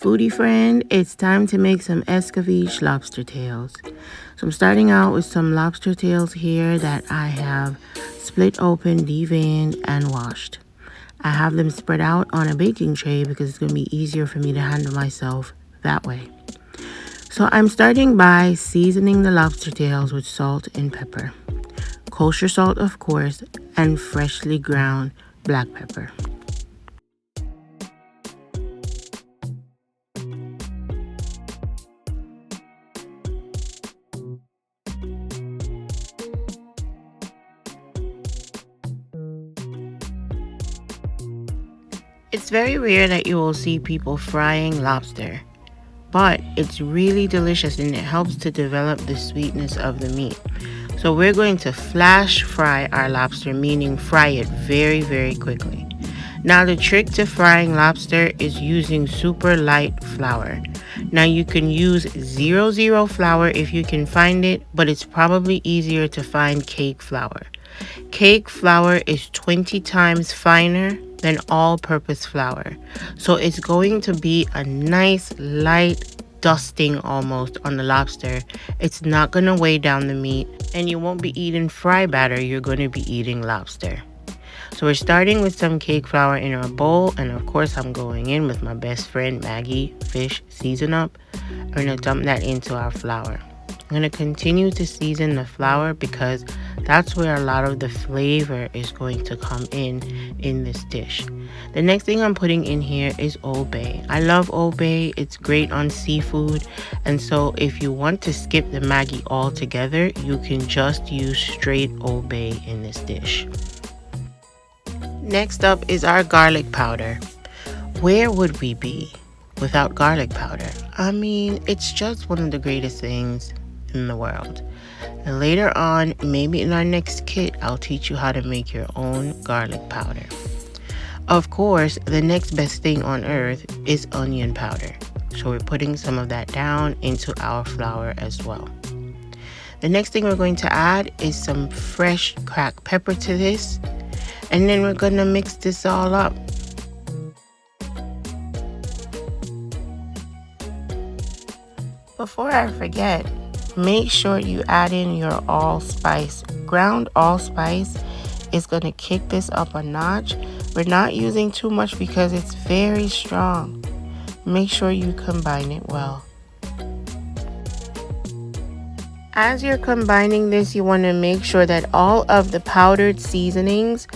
Foodie friend, it's time to make some Escovitched lobster tails. So I'm starting out with some lobster tails here that I have split open, deveined, and washed. I have them spread out on a baking tray because it's going to be easier for me to handle myself that way. So I'm starting by seasoning the lobster tails with salt and pepper. Kosher salt, of course, and freshly ground black pepper. It's very rare that you will see people frying lobster, but it's really delicious and it helps to develop the sweetness of the meat. So we're going to flash fry our lobster, meaning fry it very, very quickly. Now the trick to frying lobster is using super light flour. Now you can use 00 flour if you can find it, but it's probably easier to find cake flour. Cake flour is 20 times finer than all-purpose flour. So it's going to be a nice light dusting almost on the lobster. It's not going to weigh down the meat, and you won't be eating fry batter, you're going to be eating lobster. So we're starting with some cake flour in our bowl, and of course I'm going in with my best friend Maggie fish season up. We're going to dump that into our flour. I'm going to continue to season the flour because that's where a lot of the flavor is going to come in this dish. The next thing I'm putting in here is Old Bay. I love Old Bay. It's great on seafood. And so if you want to skip the Maggie altogether, you can just use straight Old Bay in this dish. Next up is our garlic powder. Where would we be without garlic powder? I mean, it's just one of the greatest things in the world. And later on, maybe in our next kit, I'll teach you how to make your own garlic powder. Of course, the next best thing on earth is onion powder. So we're putting some of that down into our flour as well. The next thing we're going to add is some fresh cracked pepper to this. And then we're gonna mix this all up. Before I forget, make sure you add in your allspice. Ground allspice is going to kick this up a notch. We're not using too much because it's very strong. Make sure you combine it well. As you're combining this, you want to make sure that all of the powdered seasonings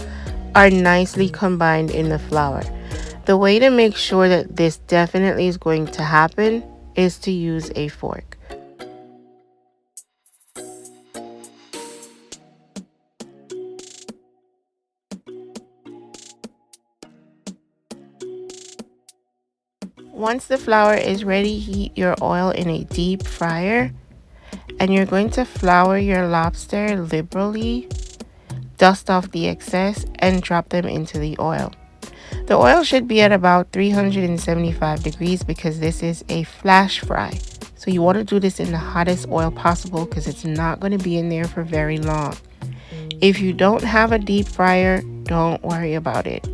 are nicely combined in the flour. The way to make sure that this definitely is going to happen is to use a fork. Once the flour is ready, heat your oil in a deep fryer, and you're going to flour your lobster liberally, dust off the excess, and drop them into the oil. The oil should be at about 375 degrees because this is a flash fry. So you want to do this in the hottest oil possible because it's not going to be in there for very long. If you don't have a deep fryer, don't worry about it.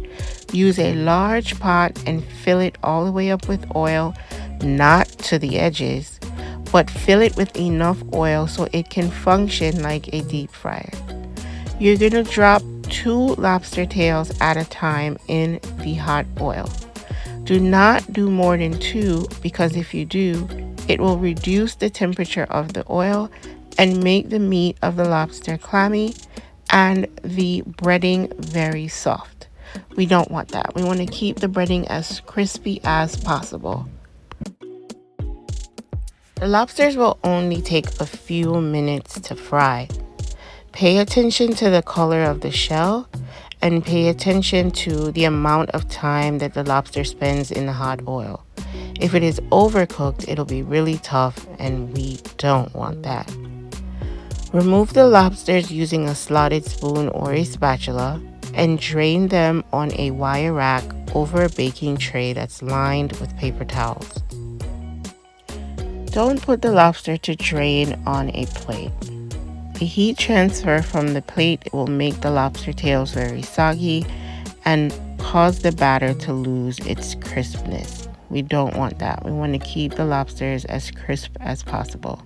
Use a large pot and fill it all the way up with oil, not to the edges, but fill it with enough oil so it can function like a deep fryer. You're going to drop 2 lobster tails at a time in the hot oil. Do not do more than 2 because if you do, it will reduce the temperature of the oil and make the meat of the lobster clammy and the breading very soft. We don't want that. We want to keep the breading as crispy as possible. The lobsters will only take a few minutes to fry. Pay attention to the color of the shell and pay attention to the amount of time that the lobster spends in the hot oil. If it is overcooked, it'll be really tough and we don't want that. Remove the lobsters using a slotted spoon or a spatula and drain them on a wire rack over a baking tray that's lined with paper towels. Don't put the lobster to drain on a plate. The heat transfer from the plate will make the lobster tails very soggy and cause the batter to lose its crispness. We don't want that. We want to keep the lobsters as crisp as possible.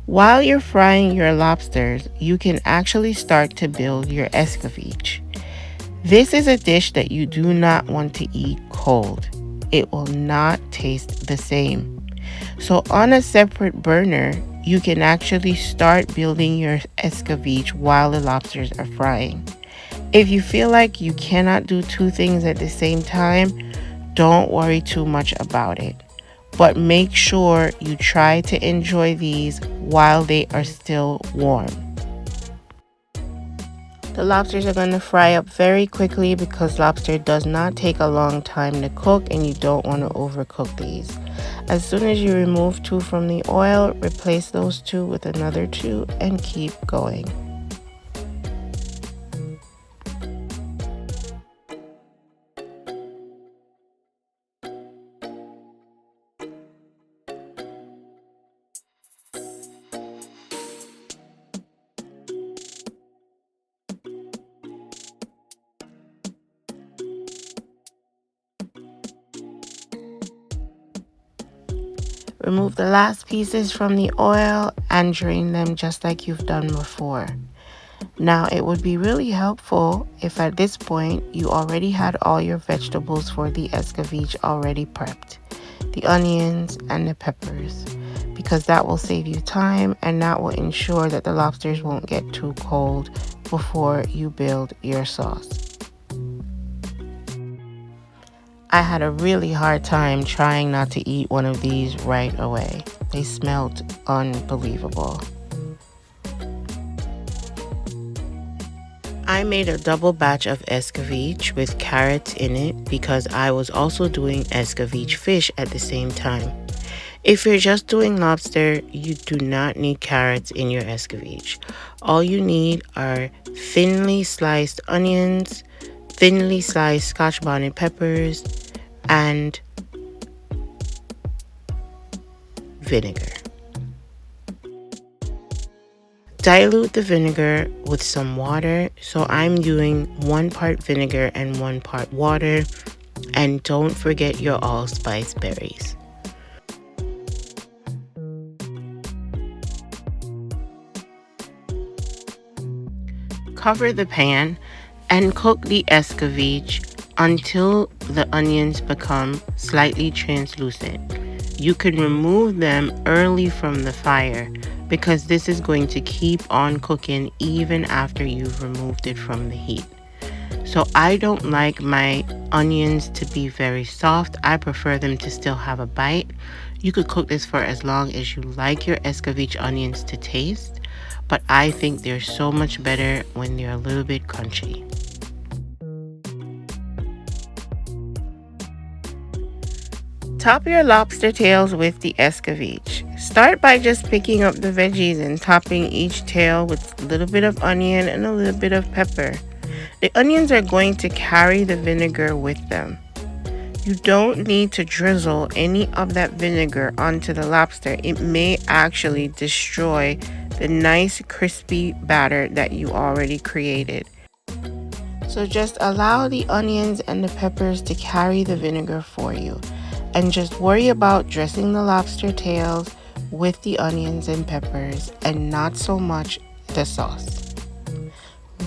While you're frying your lobsters, you can actually start to build your escovitch. This is a dish that you do not want to eat cold. It will not taste the same. So on a separate burner, you can actually start building your escovitch while the lobsters are frying. If you feel like you cannot do two things at the same time, don't worry too much about it. But make sure you try to enjoy these while they are still warm. The lobsters are going to fry up very quickly because lobster does not take a long time to cook and you don't want to overcook these. As soon as you remove two from the oil, replace those two with another two and keep going. Remove the last pieces from the oil and drain them just like you've done before. Now, it would be really helpful if at this point you already had all your vegetables for the escovitch already prepped, the onions and the peppers, because that will save you time and that will ensure that the lobsters won't get too cold before you build your sauce. I had a really hard time trying not to eat one of these right away. They smelled unbelievable. I made a double batch of escovitch with carrots in it because I was also doing escovitch fish at the same time. If you're just doing lobster, you do not need carrots in your escovitch. All you need are thinly sliced onions, thinly sliced Scotch bonnet peppers, and vinegar. Dilute the vinegar with some water. So I'm doing 1 part vinegar and 1 part water. And don't forget your allspice berries. Cover the pan and cook the escovitch until the onions become slightly translucent. You can remove them early from the fire because this is going to keep on cooking even after you've removed it from the heat. So I don't like my onions to be very soft. I prefer them to still have a bite. You could cook this for as long as you like your escovitch onions to taste, but I think they're so much better when they're a little bit crunchy. Top your lobster tails with the escovitch. Start by just picking up the veggies and topping each tail with a little bit of onion and a little bit of pepper. The onions are going to carry the vinegar with them. You don't need to drizzle any of that vinegar onto the lobster. It may actually destroy the nice crispy batter that you already created. So just allow the onions and the peppers to carry the vinegar for you. And just worry about dressing the lobster tails with the onions and peppers and not so much the sauce.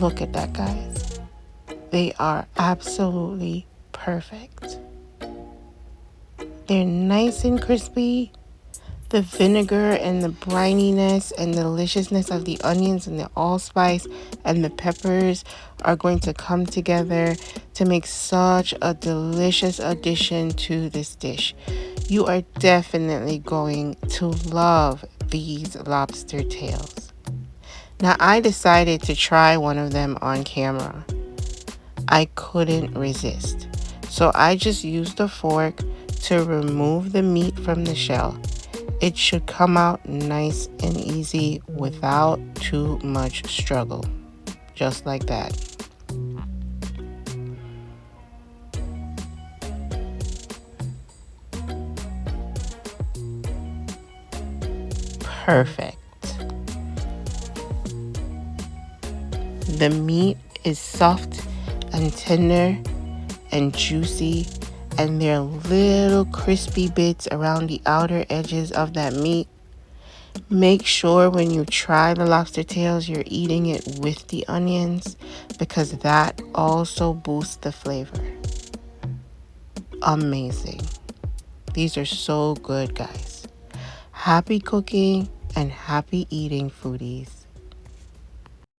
Look at that, guys. They are absolutely perfect. They're nice and crispy. The vinegar and the brininess and the deliciousness of the onions and the allspice and the peppers are going to come together to make such a delicious addition to this dish. You are definitely going to love these lobster tails. Now, I decided to try one of them on camera. I couldn't resist. So I just used a fork to remove the meat from the shell. It should come out nice and easy without too much struggle. Just like that. Perfect. The meat is soft and tender and juicy and there are little crispy bits around the outer edges of that meat. Make sure when you try the lobster tails, you're eating it with the onions because that also boosts the flavor. Amazing. These are so good, guys. Happy cooking and happy eating, foodies.